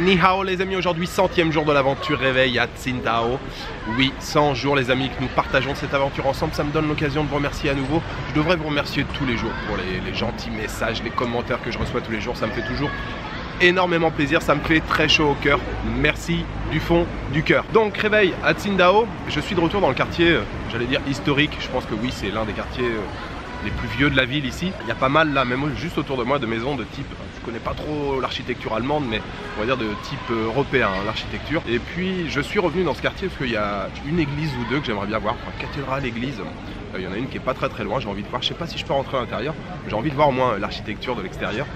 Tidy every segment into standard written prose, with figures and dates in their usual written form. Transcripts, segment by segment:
Ni hao les amis, aujourd'hui 100e jour de l'aventure réveil à Tsingtao. Oui, 100 jours les amis que nous partageons cette aventure ensemble, ça me donne l'occasion de vous remercier à nouveau. Je devrais vous remercier tous les jours pour les gentils messages, les commentaires que je reçois tous les jours, ça me fait toujours énormément plaisir, ça me fait très chaud au cœur. Merci du fond du cœur. Donc réveil à Tsingtao, je suis de retour dans le quartier, j'allais dire historique, je pense que oui c'est l'un des quartiers les plus vieux de la ville ici. Il y a pas mal là, même juste autour de moi, de maisons de type, je connais pas trop l'architecture allemande, mais on va dire de type européen, hein, l'architecture. Et puis je suis revenu dans ce quartier parce qu'il y a une église ou deux que j'aimerais bien voir, enfin, cathédrale, église. Il y en a une qui est pas très loin, j'ai envie de voir, je sais pas si je peux rentrer à l'intérieur, j'ai envie de voir au moins l'architecture de l'extérieur.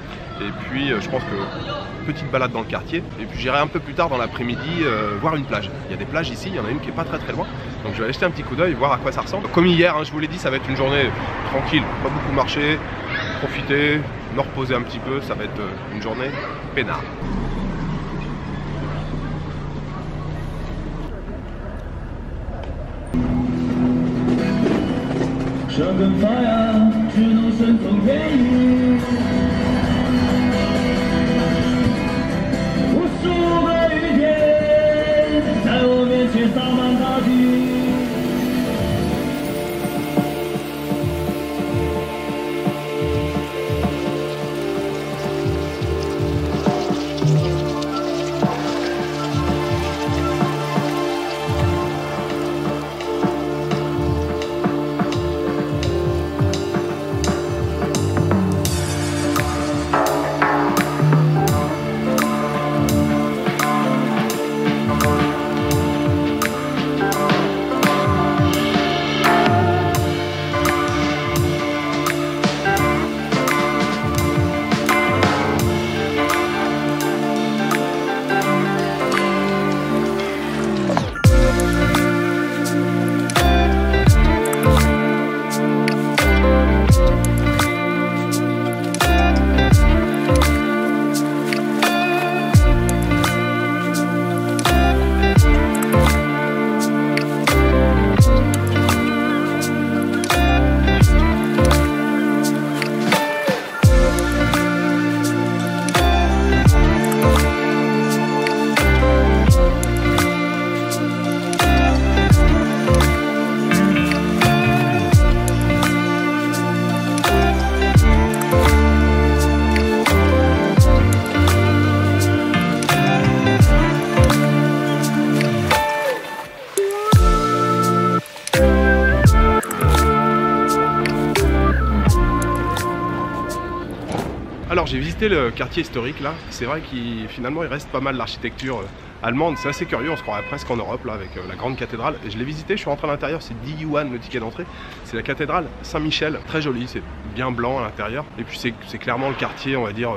Et puis je pense que petite balade dans le quartier. Et puis j'irai un peu plus tard dans l'après-midi voir une plage. Il y a des plages ici, il y en a une qui est pas très loin. Donc je vais aller jeter un petit coup d'œil, voir à quoi ça ressemble. Comme hier, hein, je vous l'ai dit, ça va être une journée tranquille, pas beaucoup marcher, profiter, me reposer un petit peu, ça va être une journée peinard. Alors j'ai visité le quartier historique là, c'est vrai qu'il finalement il reste pas mal l'architecture allemande, c'est assez curieux, on se croirait presque en Europe là avec la grande cathédrale. Et je l'ai visité, je suis rentré à l'intérieur, c'est 10 yuan le ticket d'entrée, c'est la cathédrale Saint-Michel, très jolie, c'est bien blanc à l'intérieur. Et puis c'est clairement le quartier, on va dire,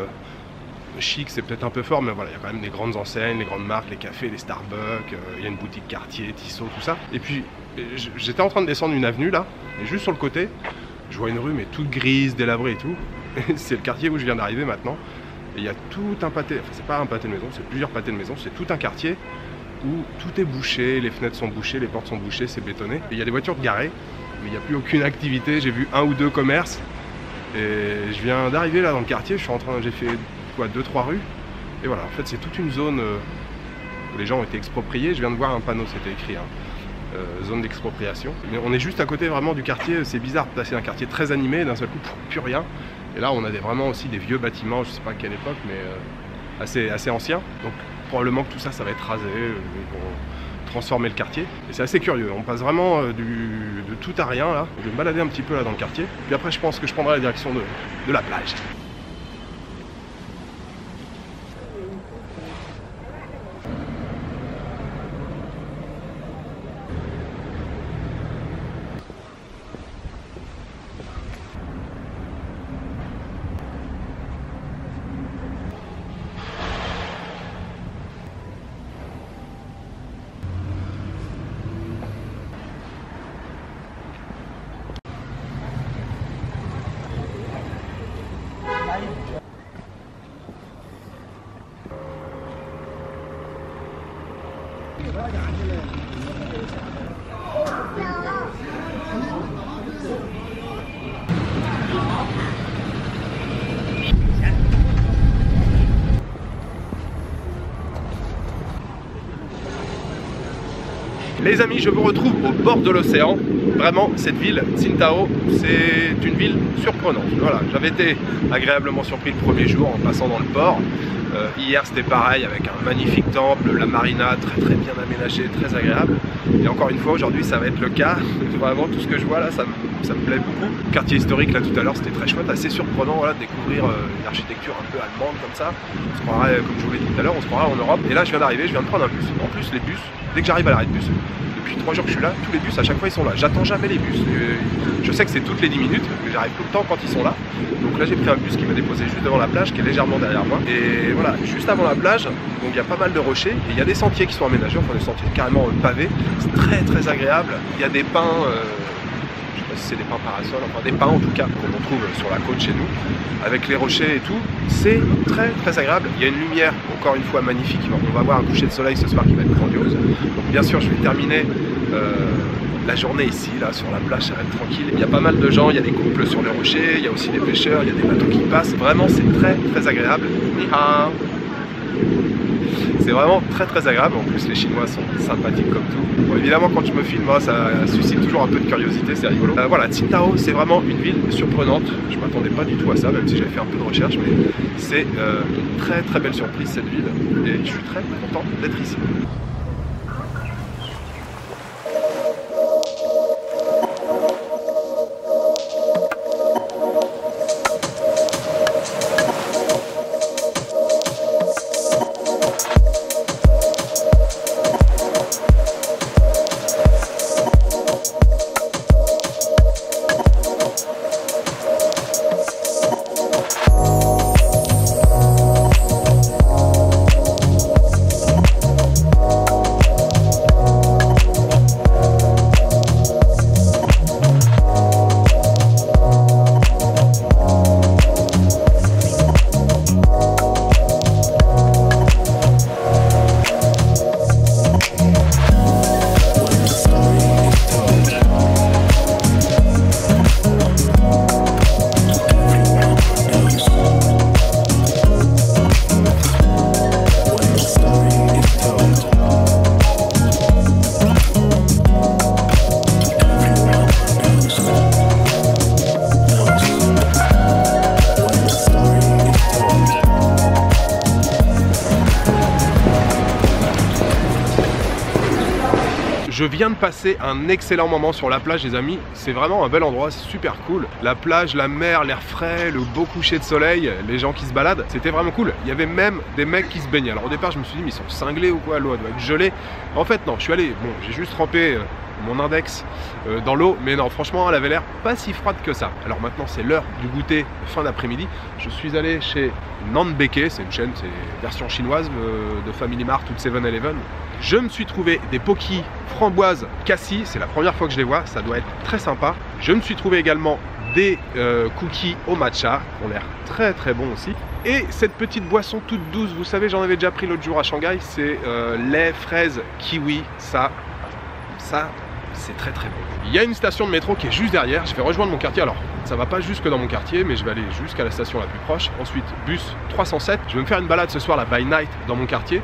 chic, c'est peut-être un peu fort, mais voilà, il y a quand même des grandes enseignes, les grandes marques, les cafés, les Starbucks, il y a une boutique quartier, Tissot, tout ça. Et puis j'étais en train de descendre une avenue là, et juste sur le côté, je vois une rue mais toute grise, délabrée et tout. C'est le quartier où je viens d'arriver maintenant. Et il y a tout un pâté, enfin c'est pas un pâté de maison, c'est plusieurs pâtés de maison, c'est tout un quartier où tout est bouché, les fenêtres sont bouchées, les portes sont bouchées, c'est bétonné. Et il y a des voitures garées, mais il n'y a plus aucune activité, j'ai vu un ou deux commerces. Et je viens d'arriver là dans le quartier, j'ai fait quoi, 2-3 rues. Et voilà, en fait c'est toute une zone où les gens ont été expropriés, je viens de voir un panneau, c'était écrit. Hein. Zone d'expropriation. Mais on est juste à côté vraiment du quartier, c'est bizarre, c'est un quartier très animé, d'un seul coup plus rien. Et là on a vraiment aussi des vieux bâtiments, je sais pas à quelle époque, mais assez anciens. Donc probablement que tout ça va être rasé, ils vont transformer le quartier. Et c'est assez curieux, on passe vraiment de tout à rien là. Je vais me balader un petit peu là dans le quartier. Puis après je pense que je prendrai la direction de la plage. Les amis, je vous retrouve au bord de l'océan. Vraiment, cette ville, Tsingtao, c'est une ville surprenante. Voilà, j'avais été agréablement surpris le premier jour en passant dans le port. Hier, c'était pareil avec un magnifique temple, la marina très bien aménagée, très agréable. Et encore une fois, aujourd'hui, ça va être le cas. Vraiment, tout ce que je vois là, ça me plaît beaucoup. Le quartier historique, là, tout à l'heure, c'était très chouette, assez surprenant, voilà, de découvrir une architecture un peu allemande comme ça. On se croirait, comme je vous l'ai dit tout à l'heure, on se croirait en Europe. Et là, je viens d'arriver, je viens de prendre un bus. En plus, les bus, dès que j'arrive à l'arrêt de bus, depuis 3 jours que je suis là, tous les bus à chaque fois ils sont là. J'attends jamais les bus. Je sais que c'est toutes les 10 minutes, mais j'arrive tout le temps quand ils sont là. Donc là j'ai pris un bus qui m'a déposé juste devant la plage, qui est légèrement derrière moi. Et voilà, juste avant la plage, donc il y a pas mal de rochers et il y a des sentiers qui sont aménagés, enfin des sentiers carrément pavés. C'est très agréable. Il y a des pins. Je sais pas si c'est des pins parasols, enfin des pins en tout cas qu'on trouve sur la côte chez nous, avec les rochers et tout, c'est très agréable. Il y a une lumière, encore une fois magnifique, on va voir un coucher de soleil ce soir qui va être grandiose. Donc bien sûr je vais terminer la journée ici, là sur la plage, ça va être tranquille. Il y a pas mal de gens, il y a des couples sur les rochers, il y a aussi des pêcheurs, il y a des bateaux qui passent, vraiment c'est très agréable. Ni hao. C'est vraiment très agréable, en plus les Chinois sont sympathiques comme tout. Bon, évidemment quand je me filme, moi, ça suscite toujours un peu de curiosité, c'est rigolo. Voilà, Tsingtao c'est vraiment une ville surprenante, je m'attendais pas du tout à ça, même si j'avais fait un peu de recherche, mais c'est une très belle surprise cette ville, et je suis très content d'être ici. Je viens de passer un excellent moment sur la plage les amis, c'est vraiment un bel endroit, c'est super cool. La plage, la mer, l'air frais, le beau coucher de soleil, les gens qui se baladent, c'était vraiment cool. Il y avait même des mecs qui se baignaient. Alors au départ je me suis dit mais ils sont cinglés ou quoi, l'eau doit être gelée. En fait non, je suis allé, bon j'ai juste trempé mon index dans l'eau, mais non franchement elle avait l'air pas si froide que ça. Alors maintenant c'est l'heure du goûter fin d'après-midi. Je suis allé chez Nanbeke, c'est une chaîne, c'est version chinoise de Family Mart ou de 7-Eleven. Je me suis trouvé des pokis framboises cassis, c'est la première fois que je les vois, ça doit être très sympa. Je me suis trouvé également des cookies au matcha, qui ont l'air très bons aussi. Et cette petite boisson toute douce, vous savez j'en avais déjà pris l'autre jour à Shanghai, c'est lait, fraise, kiwi, ça c'est très bon. Il y a une station de métro qui est juste derrière, je vais rejoindre mon quartier, alors ça va pas jusque dans mon quartier, mais je vais aller jusqu'à la station la plus proche. Ensuite bus 307, je vais me faire une balade ce soir là by night dans mon quartier.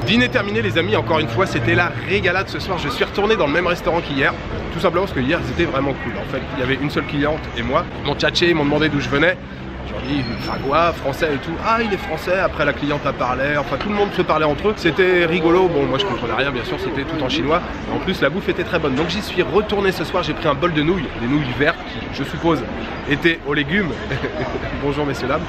Dîner terminé les amis, encore une fois c'était la régalade ce soir. Je suis retourné dans le même restaurant qu'hier, tout simplement parce que hier c'était vraiment cool. En fait il y avait une seule cliente et moi, ils m'ont tchatché, ils m'ont demandé d'où je venais. Je leur dis Fagois, français et tout. Ah il est français, après la cliente a parlé, enfin tout le monde se parlait entre eux. C'était rigolo, bon moi je comprenais rien bien sûr, c'était tout en chinois. En plus la bouffe était très bonne. Donc j'y suis retourné ce soir, j'ai pris un bol de nouilles, des nouilles vertes qui je suppose étaient aux légumes. Bonjour messieurs dames.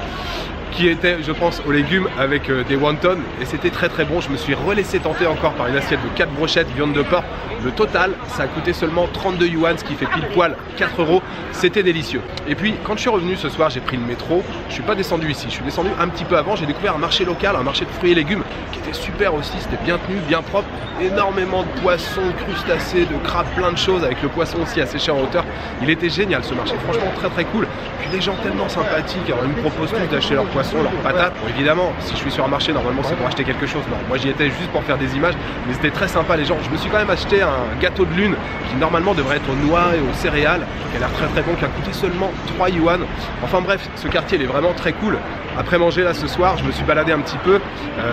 Qui était je pense aux légumes avec des wontons et c'était très très bon. Je me suis relaissé tenter encore par une assiette de 4 brochettes viande de porc. Le total ça a coûté seulement 32 yuan, ce qui fait pile poil 4 €. C'était délicieux. Et puis quand je suis revenu ce soir, j'ai pris le métro. Je suis pas descendu ici, je suis descendu un petit peu avant. J'ai découvert un marché local, un marché de fruits et légumes qui était super aussi. C'était bien tenu, bien propre, énormément de poissons, crustacés, de crabes, plein de choses, avec le poisson aussi assez cher en hauteur. Il était génial ce marché, franchement très très cool. Puis les gens tellement sympathiques, alors ils me proposent tous d'acheter leurs poissons, leurs patates. Bon, évidemment, si je suis sur un marché, normalement c'est pour acheter quelque chose. Non, moi j'y étais juste pour faire des images, mais c'était très sympa les gens. Je me suis quand même acheté un gâteau de lune qui normalement devrait être aux noix et aux céréales, qui a l'air très très bon, qui a coûté seulement 3 yuan. Enfin bref, ce quartier il est vraiment très cool. Après manger là ce soir, je me suis baladé un petit peu.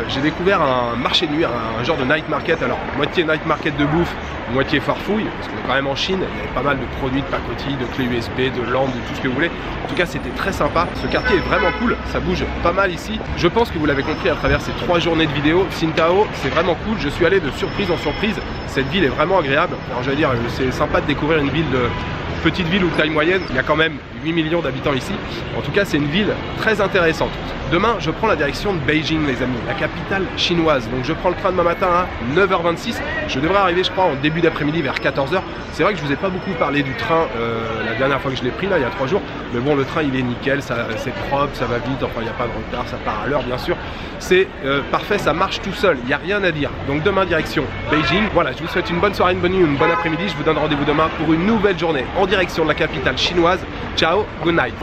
J'ai découvert un marché de nuit, un genre de night market. Alors moitié night market de bouffe, moitié farfouille, parce qu'on est quand même en Chine. Il y avait pas mal de produits, de pacotilles, de clés USB, de lampes, de tout ce que vous voulez. En tout cas c'était très sympa. Ce quartier est vraiment cool, ça bouge pas mal ici. Je pense que vous l'avez compris à travers ces 3 journées de vidéo. Qingdao c'est vraiment cool, je suis allé de surprise en surprise. Cette ville est vraiment agréable. Alors je vais dire, c'est sympa de découvrir une ville de petite ville ou taille moyenne. Il y a quand même 8 millions d'habitants ici. En tout cas c'est une ville très intéressante. Demain je prends la direction de Beijing les amis, la capitale chinoise. Donc je prends le train demain matin à 9h26. Je devrais arriver je crois en début d'après-midi vers 14h. C'est vrai que je vous ai pas beaucoup parlé du train la dernière fois que je l'ai pris là il y a 3 jours. Mais bon le train il est nickel, c'est propre, ça va vite, enfin il n'y a pas de retard, ça part à l'heure bien sûr. C'est parfait, ça marche tout seul, il n'y a rien à dire. Donc demain direction Beijing. Voilà, je vous souhaite une bonne soirée, une bonne nuit, une bonne après-midi. Je vous donne rendez-vous demain pour une nouvelle journée en direction de la capitale chinoise. Ciao, good night.